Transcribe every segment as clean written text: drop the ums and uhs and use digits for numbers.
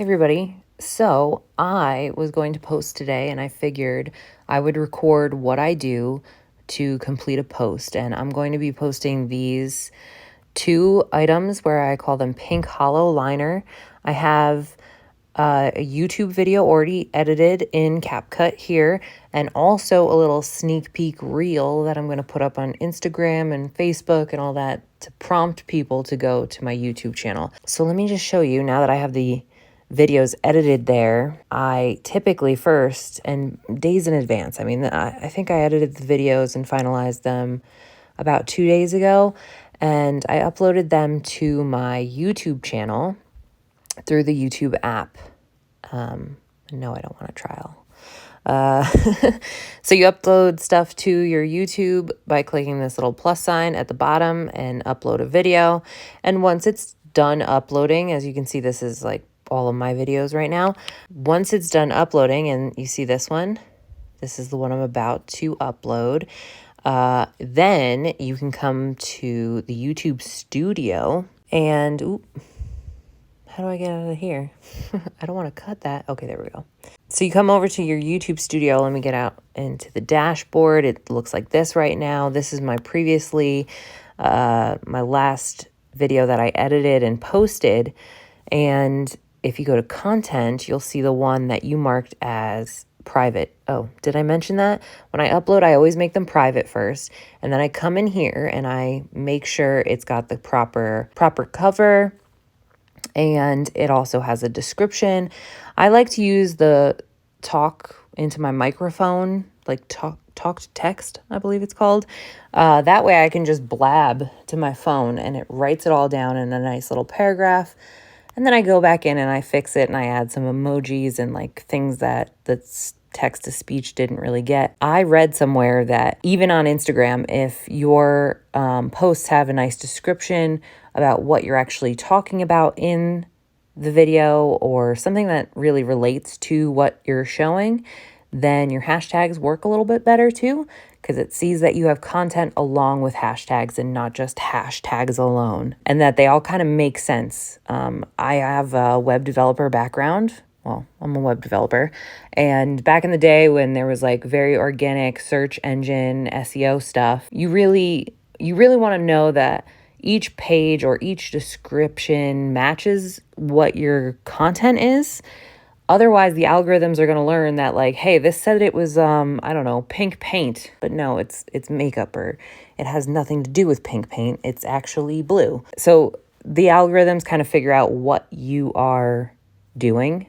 Hey everybody. So I was going to post today and I figured I would record what I do to complete a post. And I'm going to be posting these two items where I call them pink hollow liner. I have a YouTube video already edited in CapCut here, and also a little sneak peek reel that I'm going to put up on Instagram and Facebook and all that to prompt people to go to my YouTube channel. So let me just show you now that I have the videos edited there. I typically first, and days in advance, I think I edited the videos and finalized them about 2 days ago, and I uploaded them to my YouTube channel through the YouTube app. No, I don't want a trial. So you upload stuff to your YouTube by clicking this little plus sign at the bottom and upload a video. And once it's done uploading, as you can see, this is like all of my videos right now. Once it's done uploading, and you see this one, this is the one I'm about to upload. Then you can come to the YouTube studio and, how do I get out of here? I don't want to cut that. Okay, there we go. So you come over to your YouTube studio. Let me get out into the dashboard. It looks like this right now. This is my my last video that I edited and posted. And if you go to content, you'll see the one that you marked as private. Oh, did I mention that? When I upload, I always make them private first. And then I come in here and I make sure it's got the proper cover. And it also has a description. I like to use the talk into my microphone, like talk to text, I believe it's called. That way I can just blab to my phone and it writes it all down in a nice little paragraph. And then I go back in and I fix it and I add some emojis and like things that the text to speech didn't really get. I read somewhere that even on Instagram, if your posts have a nice description about what you're actually talking about in the video or something that really relates to what you're showing, then your hashtags work a little bit better too, because it sees that you have content along with hashtags and not just hashtags alone, and that they all kind of make sense. I have a web developer background. Well, I'm a web developer. And back in the day when there was like very organic search engine SEO stuff, you really want to know that each page or each description matches what your content is. Otherwise, the algorithms are going to learn that like, hey, this said it was, pink paint, but no, it's makeup, or it has nothing to do with pink paint. It's actually blue. So the algorithms kind of figure out what you are doing.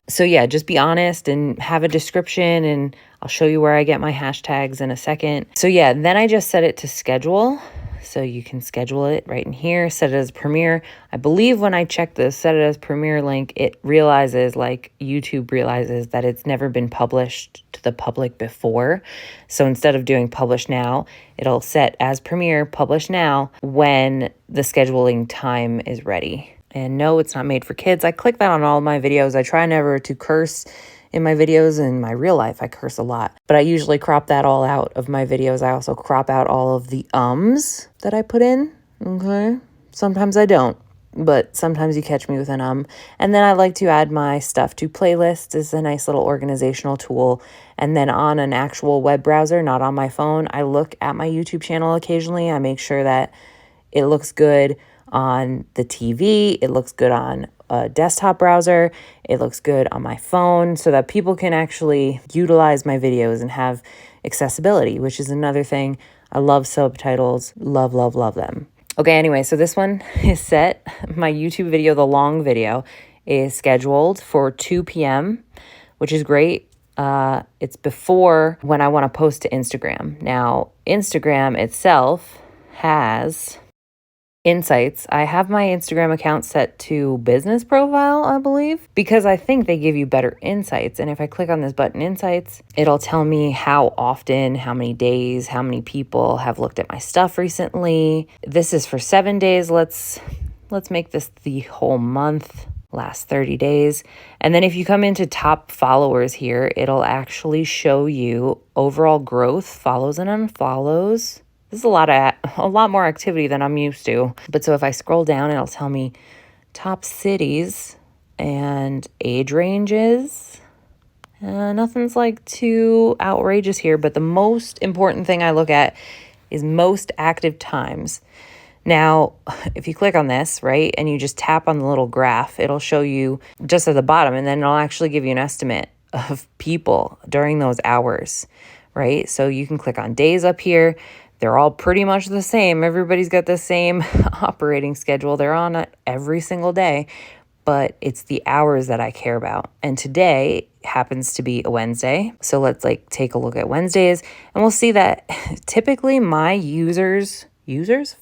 So yeah, just be honest and have a description, and I'll show you where I get my hashtags in a second. So yeah, then I just set it to schedule. So you can schedule it right in here, set it as premiere. I believe when I check this, set it as premiere link, it realizes, like YouTube realizes, that it's never been published to the public before. So instead of doing publish now, it'll set as premiere, publish now when the scheduling time is ready. And no, it's not made for kids. I click that on all my videos. I try never to curse in my videos. In my real life, I curse a lot, but I usually crop that all out of my videos. I also crop out all of the ums that I put in. Okay. Sometimes I don't, but sometimes you catch me with an And then I like to add my stuff to playlists. It's a nice little organizational tool. And then on an actual web browser, not on my phone, I look at my YouTube channel occasionally. I make sure that it looks good on the TV. It looks good on a desktop browser. It looks good on my phone, so that people can actually utilize my videos and have accessibility, which is another thing. I love subtitles. Love, love, love them. Okay, anyway, so this one is set. My YouTube video, the long video, is scheduled for 2 p.m., which is great. It's before when I want to post to Instagram. Now, Instagram itself has insights. I have my Instagram account set to business profile, I believe, because I think they give you better insights. And if I click on this button, insights, it'll tell me how often, how many days, how many people have looked at my stuff recently. This is for 7 days. Let's make this the whole month, last 30 days. And then if you come into top followers here, it'll actually show you overall growth, follows and unfollows. This is a lot more activity than I'm used to. But so if I scroll down, it'll tell me top cities and age ranges. Nothing's like too outrageous here, but the most important thing I look at is most active times. Now, if you click on this, right, and you just tap on the little graph, it'll show you just at the bottom, and then it'll actually give you an estimate of people during those hours, right? So you can click on days up here. They're all pretty much the same. Everybody's got the same operating schedule. They're on it every single day, but it's the hours that I care about. And today happens to be a Wednesday. So let's take a look at Wednesdays, and we'll see that typically my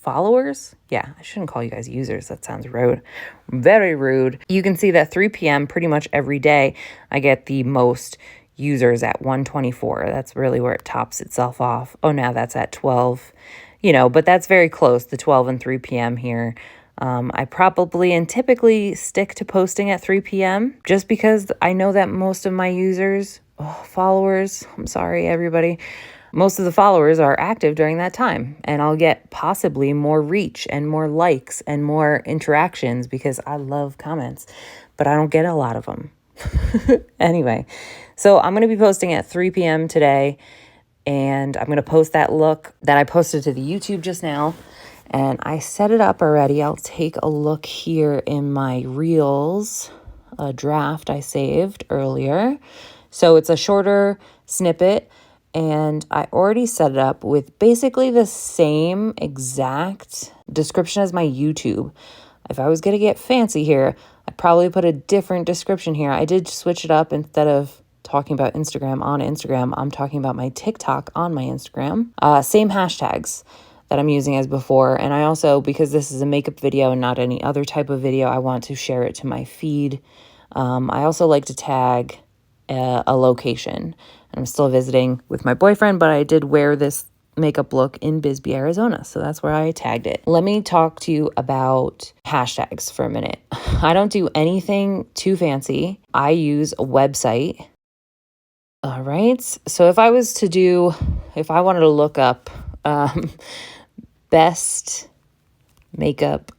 followers? Yeah, I shouldn't call you guys users. That sounds rude. Very rude. You can see that 3 p.m. pretty much every day, I get the most users at 124. That's really where it tops itself off. Oh, now that's at 12, but that's very close, the 12 and 3 p.m. here. I probably and typically stick to posting at 3 p.m. just because I know that most of my followers, I'm sorry, everybody, most of the followers are active during that time, and I'll get possibly more reach and more likes and more interactions because I love comments, but I don't get a lot of them. Anyway, so I'm going to be posting at 3 p.m. today, and I'm going to post that look that I posted to the YouTube just now, and I set it up already. I'll take a look here in my Reels, a draft I saved earlier. So it's a shorter snippet, and I already set it up with basically the same exact description as my YouTube. If I was going to get fancy here, I'd probably put a different description here. I did switch it up. Instead of talking about Instagram on Instagram, I'm talking about my TikTok on my Instagram. Same hashtags that I'm using as before. And I also, because this is a makeup video and not any other type of video, I want to share it to my feed. I also like to tag a location. I'm still visiting with my boyfriend, but I did wear this makeup look in Bisbee, Arizona. So that's where I tagged it. Let me talk to you about hashtags for a minute. I don't do anything too fancy. I use a website. All right. So if I wanted to look up best makeup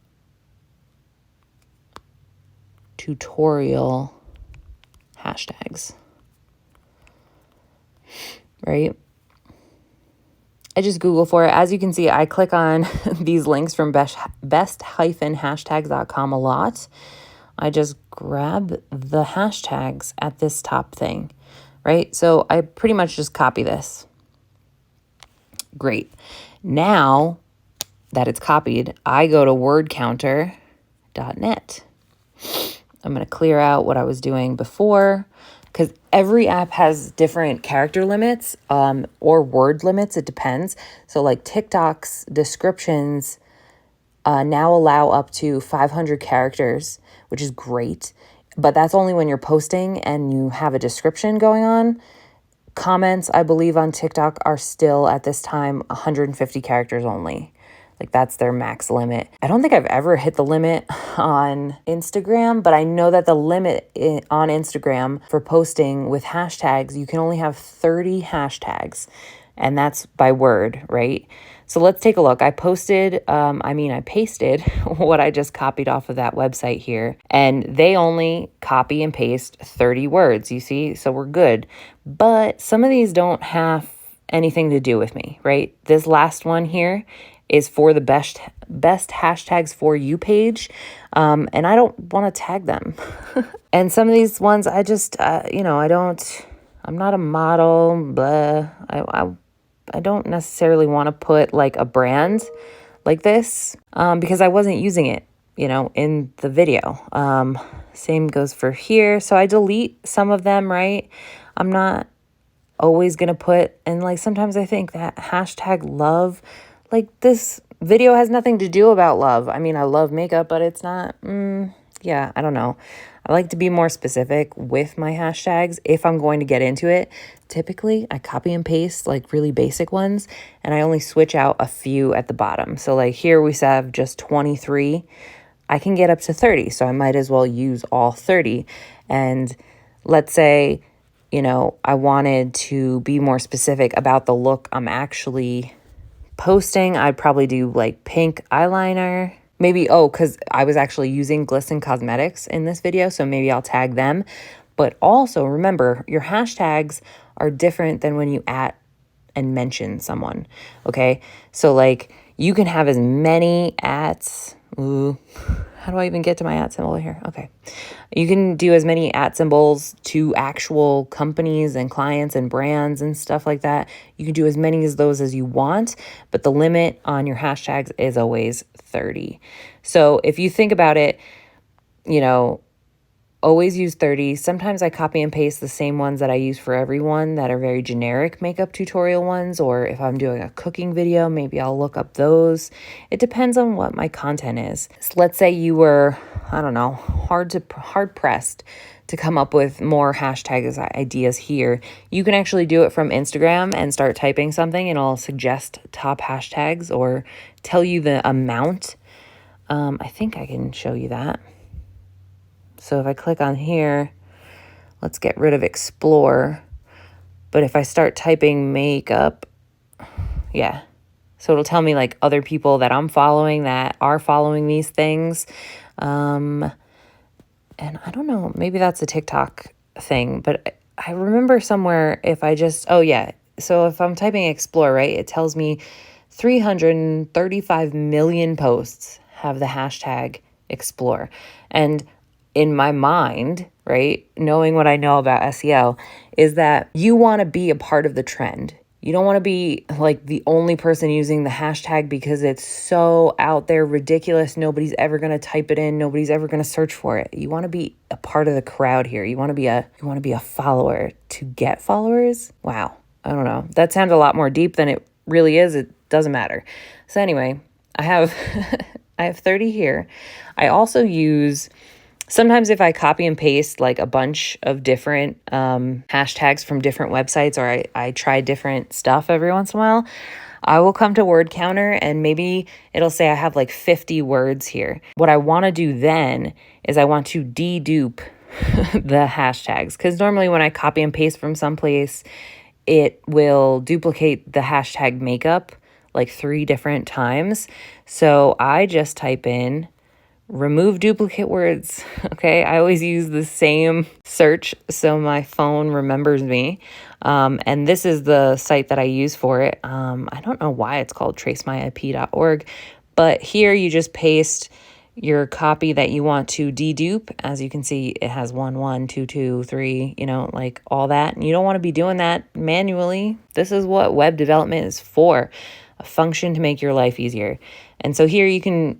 tutorial hashtags, right? I just Google for it. As you can see, I click on these links from best-hashtags.com a lot. I just grab the hashtags at this top thing, right? So I pretty much just copy this. Great. Now that it's copied, I go to wordcounter.net. I'm going to clear out what I was doing before, because every app has different character limits or word limits. It depends. So like TikTok's descriptions now allow up to 500 characters, which is great. But that's only when you're posting and you have a description going on. Comments, I believe, on TikTok are still at this time 150 characters only. Like that's their max limit. I don't think I've ever hit the limit on Instagram, but I know that the limit on Instagram for posting with hashtags, you can only have 30 hashtags, and that's by word, right? So let's take a look. I pasted what I just copied off of that website here, and they only copy and paste 30 words, you see? So we're good. But some of these don't have anything to do with me, right? This last one here is for the best hashtags for you page. And I don't want to tag them. And some of these ones, I just, I'm not a model, blah. I don't necessarily want to put like a brand like this, because I wasn't using it, in the video. Same goes for here. So I delete some of them, right? I'm not always going to put, and like sometimes I think that hashtag love, like this video has nothing to do about love. I mean, I love makeup, but it's not, I don't know. I like to be more specific with my hashtags if I'm going to get into it. Typically, I copy and paste like really basic ones, and I only switch out a few at the bottom. So like here we have just 23. I can get up to 30, so I might as well use all 30. And let's say, I wanted to be more specific about the look I'm actually posting. I'd probably do like pink eyeliner, Maybe, oh, because I was actually using Glisten Cosmetics in this video, so maybe I'll tag them. But also remember, your hashtags are different than when you at and mention someone, okay? So like you can have as many ats, ooh, how do I even get to my at symbol here? Okay. You can do as many at symbols to actual companies and clients and brands and stuff like that. You can do as many as those as you want, but the limit on your hashtags is always 30. So if you think about it, you know, always use 30. Sometimes I copy and paste the same ones that I use for everyone that are very generic makeup tutorial ones, or if I'm doing a cooking video, maybe I'll look up those. It depends on what my content is. So let's say you were, I don't know, hard pressed to come up with more hashtags ideas here. You can actually do it from Instagram and start typing something and it'll suggest top hashtags or tell you the amount. I think I can show you that. So if I click on here, let's get rid of explore. But if I start typing makeup, yeah. So it'll tell me like other people that I'm following that are following these things. And I don't know, maybe that's a TikTok thing, but I remember somewhere if I just, oh yeah. So if I'm typing explore, right, it tells me 335 million posts have the hashtag explore. And in my mind, right, knowing what I know about SEO, is that you want to be a part of the trend. You don't want to be like the only person using the hashtag because it's so out there, ridiculous. Nobody's ever going to type it in. Nobody's ever going to search for it. You want to be a part of the crowd here. You want to be a follower to get followers. Wow. I don't know. That sounds a lot more deep than it really is. It doesn't matter. So anyway, I have I have 30 here. I also use, sometimes if I copy and paste like a bunch of different hashtags from different websites, or I try different stuff every once in a while, I will come to word counter and maybe it'll say I have like 50 words here. What I want to do then is I want to dedupe the hashtags, because normally when I copy and paste from someplace, it will duplicate the hashtag makeup like 3 different times. So I just type in remove duplicate words. Okay, I always use the same search so my phone remembers me. And this is the site that I use for it. I don't know why it's called tracemyip.org, but here you just paste your copy that you want to dedupe. As you can see, it has 1, 1, 2, 2, 3, you know, like all that. And you don't want to be doing that manually. This is what web development is for, a function to make your life easier. And so here you can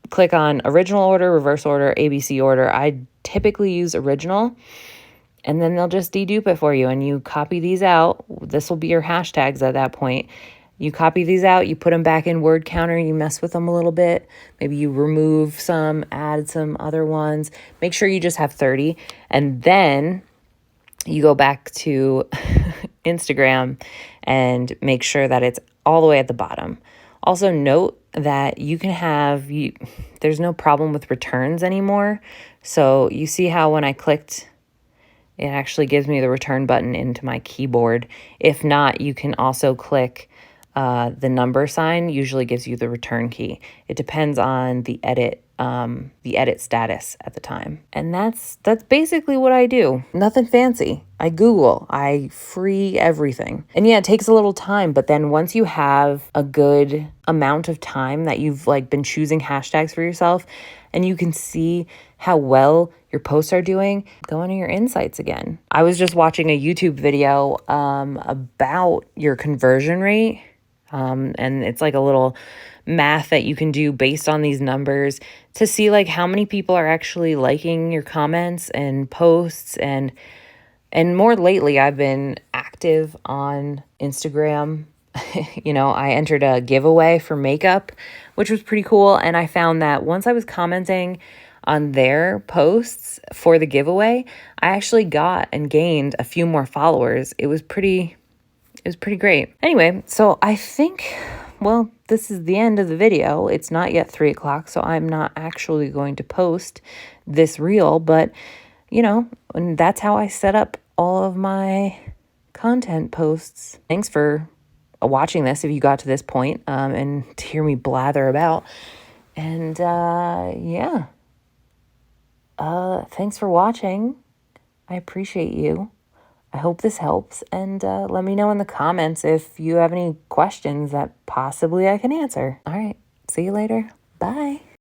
click on original order, reverse order, ABC order. I typically use original, and then they'll just dedupe it for you. And you copy these out. This will be your hashtags at that point. You copy these out, you put them back in word counter, you mess with them a little bit. Maybe you remove some, add some other ones. Make sure you just have 30. And then you go back to Instagram and make sure that it's all the way at the bottom. Also note that you can have, there's no problem with returns anymore. So you see how when I clicked, it actually gives me the return button into my keyboard. If not, you can also click the number sign, usually gives you the return key. It depends on the edit status at the time. And that's basically what I do. Nothing fancy. I Google, I free everything. And yeah, it takes a little time, but then once you have a good amount of time that you've like been choosing hashtags for yourself, and you can see how well your posts are doing, go into your insights again. I was just watching a YouTube video about your conversion rate. And it's like a little math that you can do based on these numbers to see like how many people are actually liking your comments and posts. And more lately, I've been active on Instagram. You know, I entered a giveaway for makeup, which was pretty cool. And I found that once I was commenting on their posts for the giveaway, I actually got and gained a few more followers. It was pretty great. Anyway, so I think, well, this is the end of the video. It's not yet 3 o'clock, so I'm not actually going to post this reel, but you know, and that's how I set up all of my content posts. Thanks for watching this if you got to this point, and to hear me blather about. And yeah. Thanks for watching. I appreciate you. I hope this helps. And let me know in the comments if you have any questions that possibly I can answer. All right. See you later. Bye.